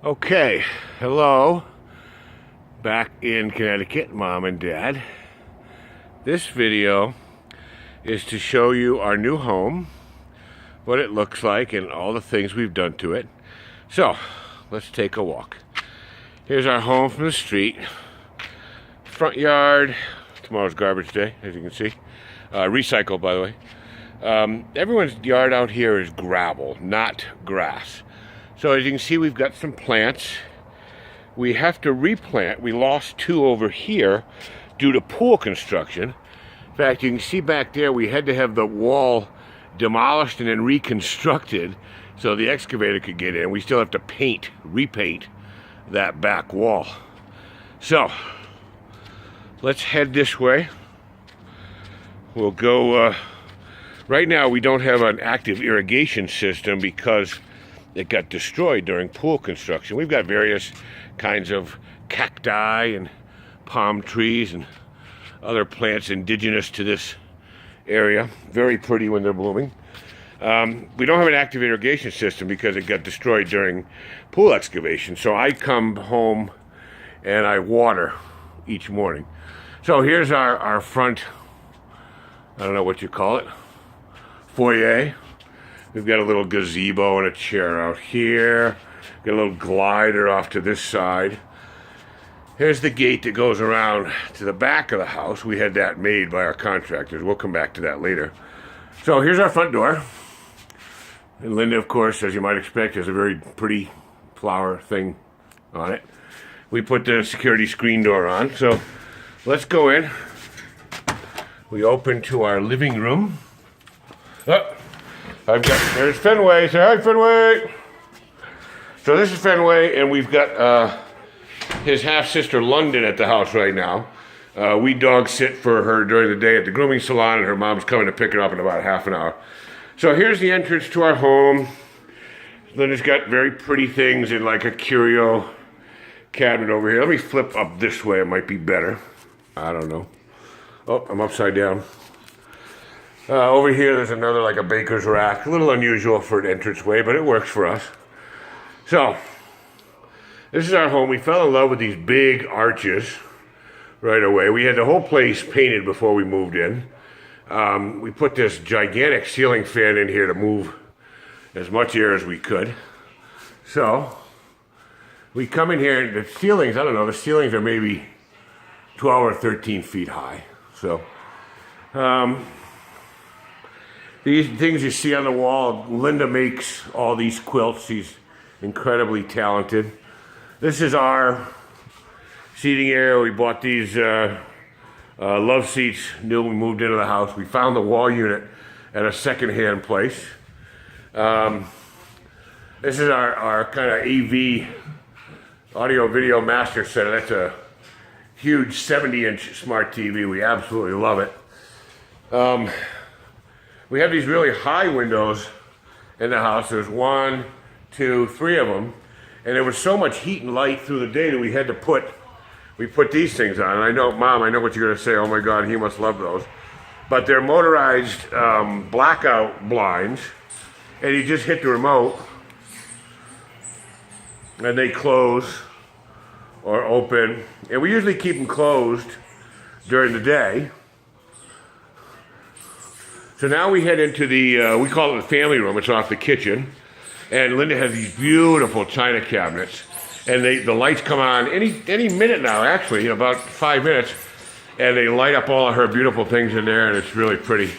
Okay, hello, back in Connecticut, Mom and Dad. This video is to show you our new home, what it looks like, and all the things we've done to it. So, let's take a walk. Here's our home from the street. Front yard. Tomorrow's garbage day, as you can see. Recycled, by the way. Everyone's yard out here is gravel, not grass. So as you can see, we've got some plants. We have to replant. We lost two over here due to pool construction. In fact, you can see back there, we had to have the wall demolished and then reconstructed so the excavator could get in. We still have to repaint that back wall. So, let's head this way. We'll go, right now we don't have an active irrigation system because it got destroyed during pool construction. We've got various kinds of cacti and palm trees and other plants indigenous to this area. Very pretty when they're blooming. We don't have an active irrigation system because it got destroyed during pool excavation. So I come home and I water each morning. So here's our front, I don't know what you call it, foyer. We've got a little gazebo and a chair out here. Got a little glider off to this side. Here's the gate that goes around to the back of the house. We had that made by our contractors. We'll come back to that later. So here's our front door. And Linda, of course, as you might expect, has a very pretty flower thing on it. We put the security screen door on. So let's go in. We open to our living room. Oh. There's Fenway. Say hi, Fenway. So this is Fenway, and we've got his half-sister London at the house right now. We dog sit for her during the day at the grooming salon, and her mom's coming to pick her up in about half an hour. So here's the entrance to our home. Linda's got very pretty things in like a curio cabinet over here. Let me flip up this way. It might be better. I don't know. Oh, I'm upside down. Over here, there's another, like a baker's rack. A little unusual for an entranceway, but it works for us. So, this is our home. We fell in love with these big arches right away. We had the whole place painted before we moved in. We put this gigantic ceiling fan in here to move as much air as we could. So, we come in here, and the ceilings, I don't know, the ceilings are maybe 12 or 13 feet high. So, these things you see on the wall, Linda makes all these quilts. She's incredibly talented. This is our seating area. We bought these love seats new when we moved into the house. We found the wall unit at a secondhand place. This is our kind of AV, audio video master center. That's a huge 70-inch smart TV. We absolutely love it. We have these really high windows in the house. There's 1, 2, 3 of them. And there was so much heat and light through the day that we put these things on. And I know, Mom, I know what you're gonna say. Oh my God, he must love those. But they're motorized blackout blinds. And you just hit the remote and they close or open. And we usually keep them closed during the day. So now we head into the, we call it the family room. It's off the kitchen. And Linda has these beautiful china cabinets. And the lights come on any minute now, actually, in about 5 minutes. And they light up all of her beautiful things in there, and it's really pretty.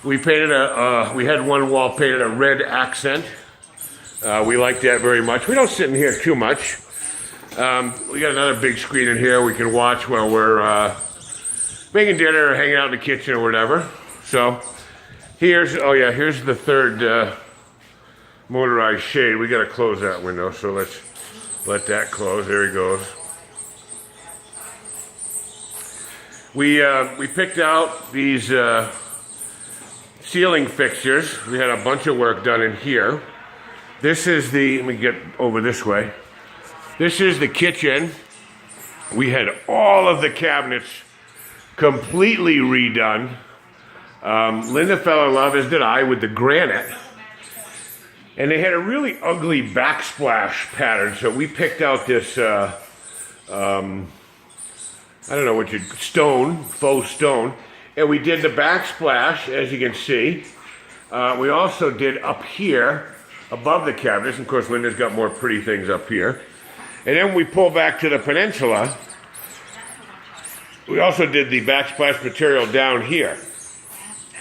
We painted we had one wall painted a red accent. We like that very much. We don't sit in here too much. We got another big screen in here we can watch while we're making dinner or hanging out in the kitchen or whatever. So here's the third motorized shade. We got to close that window, so let's let that close. There he goes. We picked out these ceiling fixtures. We had a bunch of work done in here. This is let me get over this way. This is the kitchen. We had all of the cabinets completely redone. Linda fell in love, as did I, with the granite. And they had a really ugly backsplash pattern, so we picked out this, I don't know what faux stone, and we did the backsplash, as you can see. We also did up here, above the cabinets. Of course, Linda's got more pretty things up here. And then we pull back to the peninsula. We also did the backsplash material down here.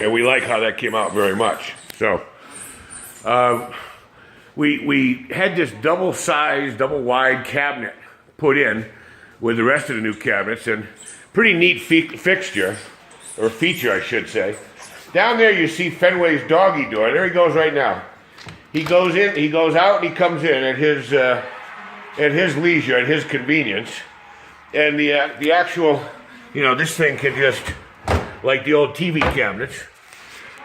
And we like how that came out very much. So, we had this double-sized, double-wide cabinet put in with the rest of the new cabinets, and pretty neat fixture, or feature, I should say. Down there you see Fenway's doggy door. There he goes right now. He goes in, he goes out, and he comes in at his leisure, at his convenience. And the actual, this thing can just, like the old TV cabinets,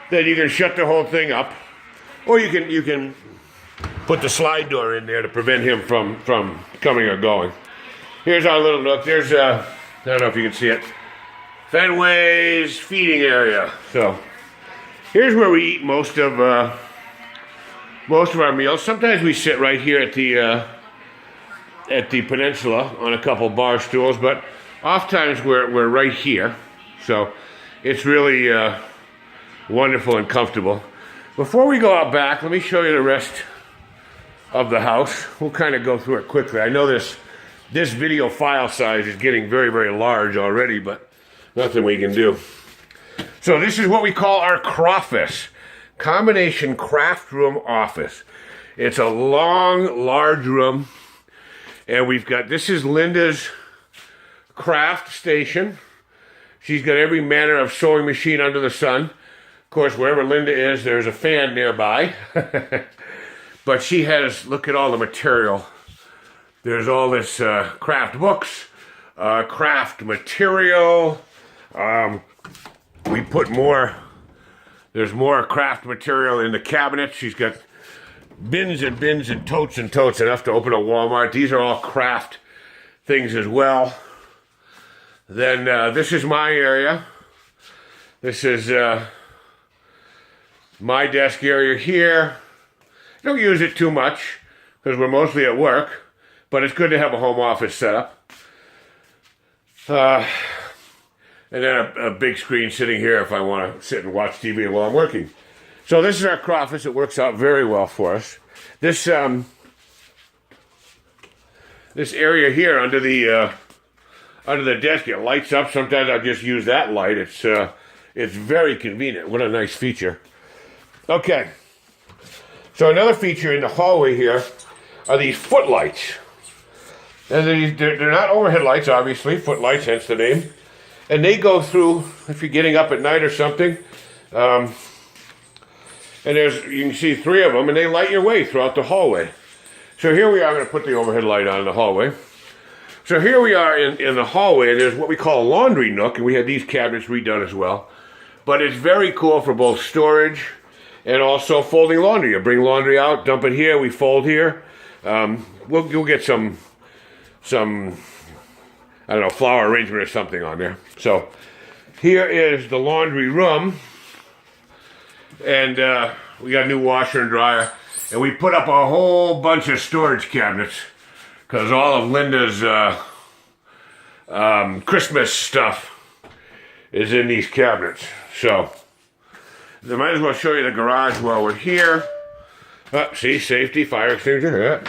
then you can shut the whole thing up, or you can put the slide door in there to prevent him from coming or going. Here's our little nook. There's I don't know if you can see it, Fenway's feeding area. So here's where we eat most of our meals. Sometimes we sit right here at the peninsula on a couple bar stools, but oftentimes we're right here. So it's really wonderful and comfortable. Before we go out back, let me show you the rest of the house. We'll kind of go through it quickly. I know this video file size is getting very, very large already, but nothing we can do. So this is what we call our Croffice, combination craft room office. It's a long, large room, and this is Linda's craft station. She's got every manner of sewing machine under the sun. Of course, wherever Linda is, there's a fan nearby. But she has, look at all the material. There's all this craft books, craft material. We put there's more craft material in the cabinet. She's got bins and bins and totes, enough to open a Walmart. These are all craft things as well. Then this is my area. This is my desk area here. Don't use it too much because we're mostly at work, but it's good to have a home office set up. And then a big screen sitting here if I want to sit and watch TV while I'm working. So this is our Croffice. It works out very well for us. This area here under the desk, it lights up. Sometimes I'll just use that light. It's very convenient. What a nice feature. Okay. So another feature in the hallway here are these footlights. And they're not overhead lights, obviously. Footlights, hence the name. And they go through, if you're getting up at night or something, and you can see 3 of them, and they light your way throughout the hallway. So here we are. I'm going to put the overhead light on in the hallway. So here we are in the hallway, and there's what we call a laundry nook, and we had these cabinets redone as well. But it's very cool for both storage and also folding laundry. You bring laundry out, dump it here, we fold here. You'll get some I don't know, flower arrangement or something on there. So here is the laundry room, and we got a new washer and dryer, and we put up a whole bunch of storage cabinets because all of Linda's Christmas stuff is in these cabinets. So I might as well show you the garage while we're here. See, safety, fire extinguisher. Yeah.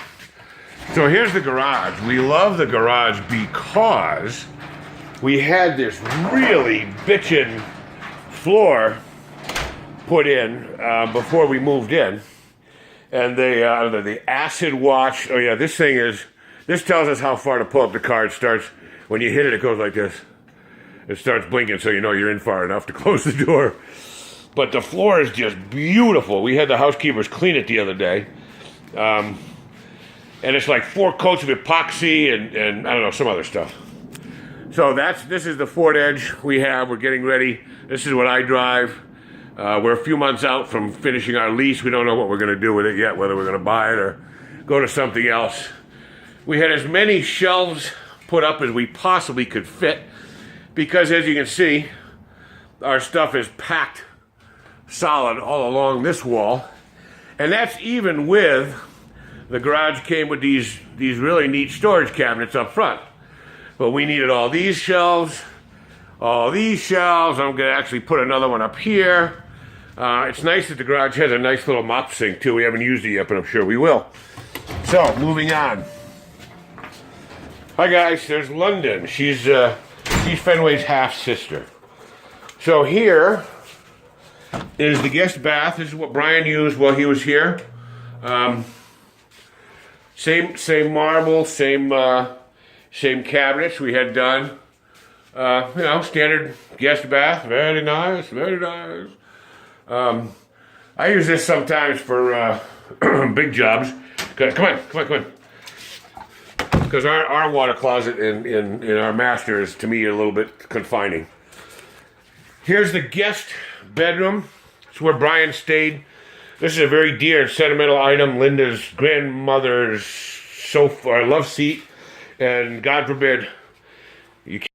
So here's the garage. We love the garage because we had this really bitchin' floor put in before we moved in. And the acid wash, oh yeah, this tells us how far to pull up the car. It starts, when you hit it, it goes like this. It starts blinking so you know you're in far enough to close the door. But the floor is just beautiful. We had the housekeepers clean it the other day. And it's like 4 coats of epoxy and I don't know, some other stuff. So this is the Ford Edge we have. We're getting ready. This is what I drive. We're a few months out from finishing our lease. We don't know what we're going to do with it yet, whether we're going to buy it or go to something else. We had as many shelves put up as we possibly could fit because, as you can see, our stuff is packed solid all along this wall. And that's even with the garage came with these really neat storage cabinets up front. But we needed all these shelves. I'm going to actually put another one up here. It's nice that the garage has a nice little mop sink too. We haven't used it yet, but I'm sure we will. So, moving on. Hi guys, there's London. She's Fenway's half sister. So here is the guest bath. This is what Brian used while he was here. Same marble, same cabinets we had done. Standard guest bath. Very nice, very nice. I use this sometimes for big jobs. Come on. Because our water closet in our master is, to me, a little bit confining. Here's the guest bedroom. It's where Brian stayed. This is a very dear and sentimental item. Linda's grandmother's sofa, or love seat. And God forbid, you can't